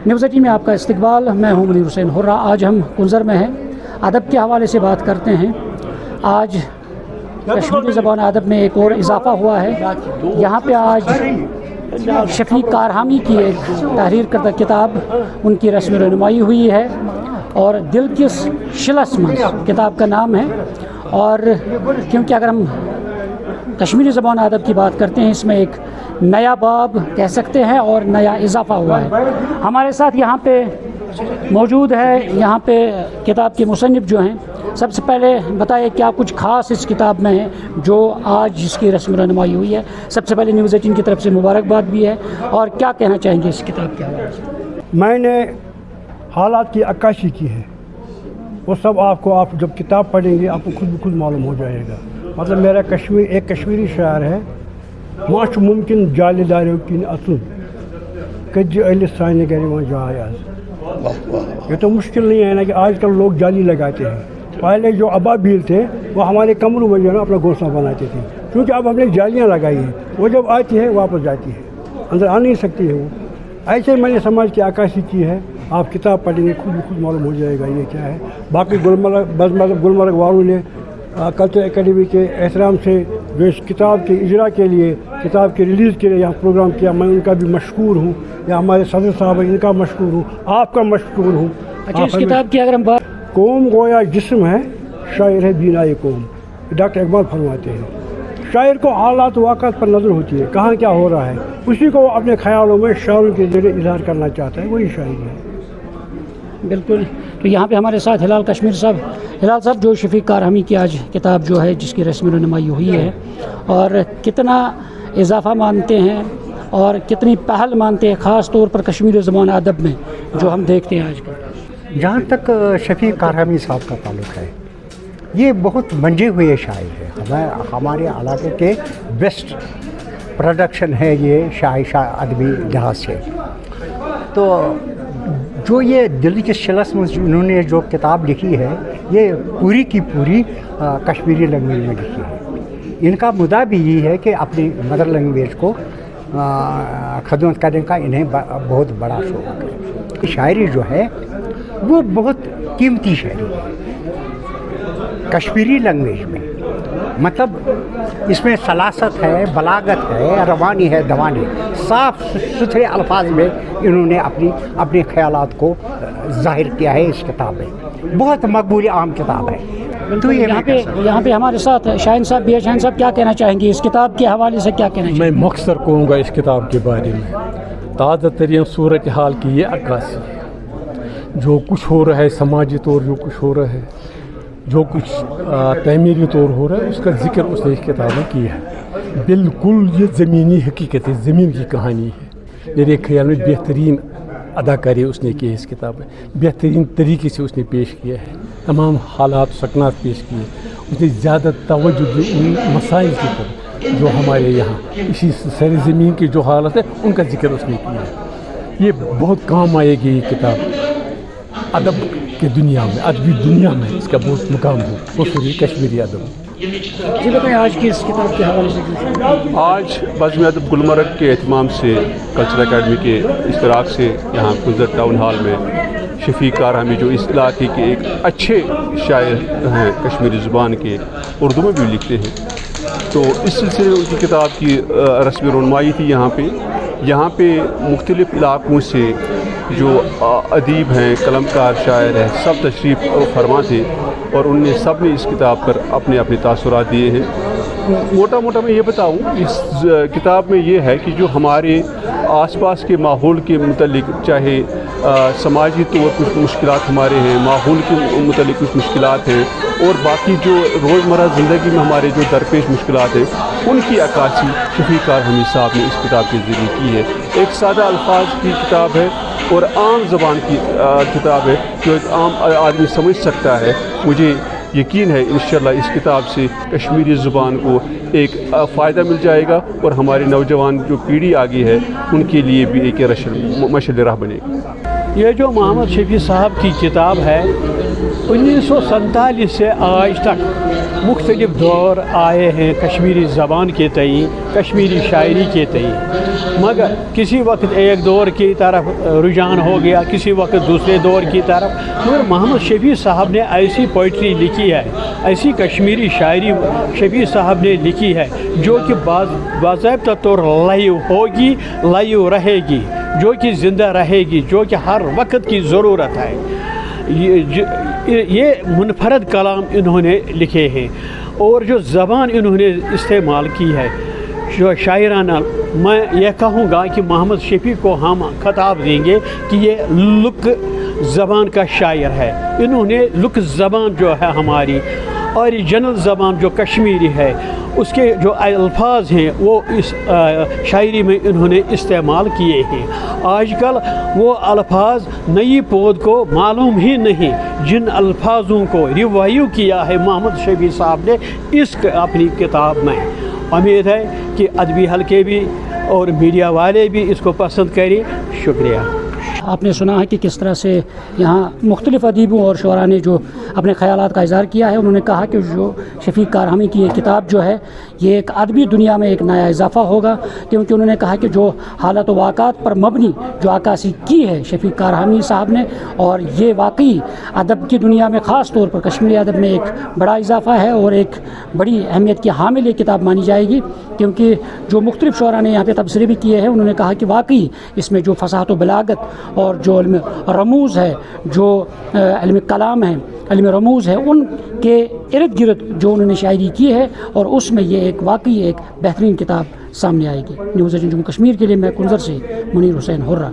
News 18 में आपका इस्तकबाल। मैं हूं मुनीर हुसैन हुर्रा। आज हम कुंजर में हैं, अदब के हवाले से बात करते हैं। आज कश्मीरी ज़बान अदब में एक और इजाफ़ा हुआ है। यहाँ पे आज शफीक कारहामी की एक तहरीर करदा किताब उनकी रस्म रनुमाई हुई है और दिल किस शिलस्मंद किताब का नाम है। और क्योंकि अगर हम कश्मीरी ज़बान अदब की बात करते हैं, इसमें एक नया बाब कह सकते हैं और नया इजाफ़ा हुआ है। हमारे साथ यहाँ पे मौजूद है, यहाँ पे किताब के मुसन्निफ़ जो हैं। सबसे पहले बताइए क्या कुछ ख़ास इस किताब में है जो आज इसकी रस्म रनुमाई हुई है। सबसे पहले न्यूज़ 18 की तरफ से मुबारकबाद भी है, और क्या कहना चाहेंगे इस किताब के हवाले से? मैंने हालात की अक्काशी की है, वो सब आपको आप जब किताब पढ़ेंगे आपको खुद ब खुद मालूम हो जाएगा। मतलब मेरा एक कश्मीरी शायर है, माश मुमकिन जालीदारों की असूल कज अल सानी गरिमा जायाज। ये तो मुश्किल नहीं है ना कि आजकल लोग जाली लगाते हैं। पहले जो अबाबील थे वो हमारे कमरों में जो है ना अपना घोंसला बनाते थे, क्योंकि अब हमने जालियाँ लगाई हैं। वो जब आती है वापस जाती है, अंदर आ नहीं सकती है वो। ऐसे मैंने समाज की अक्कासी की है। आप किताब पढ़ेंगे खुद ब खुद मालूम हो जाएगा ये क्या है। बाकी गुलमर्ग वालों ने कल्चर एकेडमी के एहतराम से जो इस किताब के इजरा के लिए, किताब के रिलीज़ के लिए यहाँ प्रोग्राम किया, मैं उनका भी मशकूर हूँ। या हमारे सदर साहब हैं, इनका मशकूर हूँ, आपका मशकूर हूँ। अच्छा, इस किताब की अगर हम बात, कौम गोया जिस्म है, शायर है बीनाए कौम, डॉक्टर इकबाल फरमाते हैं। शायर को हालात वाक़ात पर नज़र होती है, कहाँ क्या हो रहा है, उसी को अपने ख्यालों में शायरों के ज़रिए इजहार करना चाहता है, वही शायरी है। बिल्कुल। तो यहाँ पे हमारे साथ हिलाल कश्मीर साहब, हिलाल साहब जो शफीक कारहामी की आज किताब जो है जिसकी रस्म रनुमाई हुई है, और कितना इजाफ़ा मानते हैं और कितनी पहल मानते हैं ख़ास तौर पर कश्मीरी ज़बान अदब में जो हम देखते हैं आजकल। जहाँ तक शफीक कारहामी साहब का ताल्लुक़ है, ये बहुत मंजे हुए शायर है। हमारे इलाके के बेस्ट प्रोडक्शन है ये अदबी लिहाज से। तो जो ये दिल की शिलस में इन्होंने जो किताब लिखी है, ये पूरी की पूरी कश्मीरी लैंग्वेज में लिखी है। इनका मुद्दा भी ये है कि अपनी मदर लैंग्वेज को खिदमत करने का इन्हें बहुत बड़ा शौक़ है। शायरी जो है वो बहुत कीमती शायरी है कश्मीरी लैंग्वेज में। मतलब इसमें सलासत है, बलागत है, रवानी है, दवानी, साफ सुथरे अल्फाज में इन्होंने अपने ख्यालात को ज़ाहिर किया है इस किताब में। बहुत मकबूल आम किताब है। तो यहाँ पे हमारे साथ शाहीन साहब भी है। शाहीन साहब क्या कहना चाहेंगे इस किताब के हवाले से? क्या कहना मैं मख्तर कहूँगा इस किताब के बारे में। ताज़ा तरीन सूरत हाल की ये अक्कासी, जो कुछ हो रहा है समाजी तौर, जो कुछ हो रहा है, जो कुछ तमीरी तौर हो रहा है, उसका जिक्र उसने इस किताब में किया है। बिल्कुल ये ज़मीनी हकीकत है, ज़मीन की कहानी है। मेरे ख्याल में बेहतरीन अदाकारी उसने की है इस किताब में, बेहतरीन तरीके से उसने पेश किया है। तमाम हालात सकनात पेश किए। उसने ज़्यादा तवज्जो दी उन मसाइल की तरफ जो हमारे यहाँ इसी सर ज़मीन की जो हालत है उनका जिक्र उसने किया है। ये बहुत काम आएगी ये किताब अदब की दुनिया में, अदबी दुनिया में इसका बहुत मुकाम हो, खुसूसी कश्मीरी अदब। जी बताएं आज की इस किताब के हवाले से। आज बज़्म अदब गुलमर्ग के एहतमाम से, कल्चर एकेडमी के इश्तराक से यहाँ कुंजर टाउन हॉल में शफीक कारहामी जो इस इलाके के एक अच्छे शायर हैं कश्मीरी ज़ुबान के, उर्दू में भी लिखते हैं, तो इस सिलसिले में उनकी किताब की रस्म रनुमाई थी। यहाँ पे मुख्तलिफ़ इलाक़ों से जो अदीब हैं, कलमकार शायर हैं, सब तशरीफ़ फरमा थे और उनने सब ने इस किताब पर अपने अपने तासुरात दिए हैं। मोटा मैं ये बताऊँ, इस किताब में ये है कि जो हमारे आसपास के माहौल के मुतल्लिक, चाहे समाजी तौर कुछ मुश्किलात हमारे हैं, माहौल के मुतल्लिक कुछ मुश्किलात हैं, और बाकी जो रोज़मर्रा ज़िंदगी में हमारे जो दरपेश मुश्किलात हैं, उनकी अक्कासी शफीक कारहामी साहब ने इस किताब के ज़रिए की है। एक सादा अल्फाज की किताब है और आम ज़बान की किताब है जो एक आम आदमी समझ सकता है। मुझे यकीन है इंशाअल्लाह इस किताब से कश्मीरी ज़ुबान को एक फ़ायदा मिल जाएगा और हमारे नौजवान जो पीढ़ी आगे है उनके लिए भी एक मशअल राह बनेगी। ये जो मोहम्मद शफी साहब की किताब है 1947 से आज तक मुख्तलिफ दौर आए हैं कश्मीरी ज़बान के तई, कश्मीरी शायरी के तई, मगर किसी वक्त एक दौर की तरफ रुझान हो गया, किसी वक्त दूसरे दौर की तरफ। मगर मोहम्मद शफ़ी साहब ने ऐसी पोइट्री लिखी है, ऐसी कश्मीरी शायरी शफ़ी साहब ने लिखी है जो कि बाज़ाब्ता तौर लाइव होगी, लाइव रहेगी, जो कि ज़िंदा रहेगी, जो कि हर वक्त की ज़रूरत है। ये मुनफरद कलाम इन्होंने लिखे हैं और जो ज़बान इन्होंने इस्तेमाल की है जो शायराना, मैं यह कहूँगा कि मोहम्मद शफ़ी को हम खिताब देंगे कि ये लुक ज़बान का शायर है। इन्होंने लुक ज़बान जो है हमारी ओरिजिनल ज़बान जो कश्मीरी है उसके जो अल्फाज हैं वो इस शायरी में इन्होंने इस्तेमाल किए हैं। आजकल वो अल्फाज नई पौध को मालूम ही नहीं जिन अल्फाजों को रिवायू किया है मोहम्मद शफ़ी साहब ने इस अपनी किताब में। उम्मीद है कि अदबी हलके भी और मीडिया वाले भी इसको पसंद करें। शुक्रिया। आपने सुना है कि किस तरह से यहाँ मुख्तलिफ़ अदीबों और शुअरा ने जो अपने ख़यालात का इज़हार किया है। उन्होंने कहा कि जो शफ़ी कारहमी की ये किताब जो है ये एक अदबी दुनिया में एक नया इजाफ़ा होगा, क्योंकि उन्होंने कहा कि जो हालत व वाक़ात पर मबनी जो अक्कासी की है शफ़ी कारहमी साहब ने, और ये वाकई अदब की दुनिया में ख़ास तौर पर कश्मीरी अदब में एक बड़ा इजाफ़ा है और एक बड़ी अहमियत की हामिल ये किताब मानी जाएगी। क्योंकि जो मुख्तलिफ़ शुअरा ने यहाँ पे तबसरे भी किए हैं, उन्होंने कहा कि वाकई इसमें जो फ़साहत व बलागत और जो इल्म रमूज़ है, जो इल्म कलाम है, इल्म रमूज़ है, उनके इर्द गिर्द जो उन्होंने शायरी की है और उसमें ये एक वाकई एक बेहतरीन किताब सामने आएगी। न्यूज़ एजेंसी जम्मू कश्मीर के लिए मैं कुंजर से मुनीर हुसैन हुर्रा।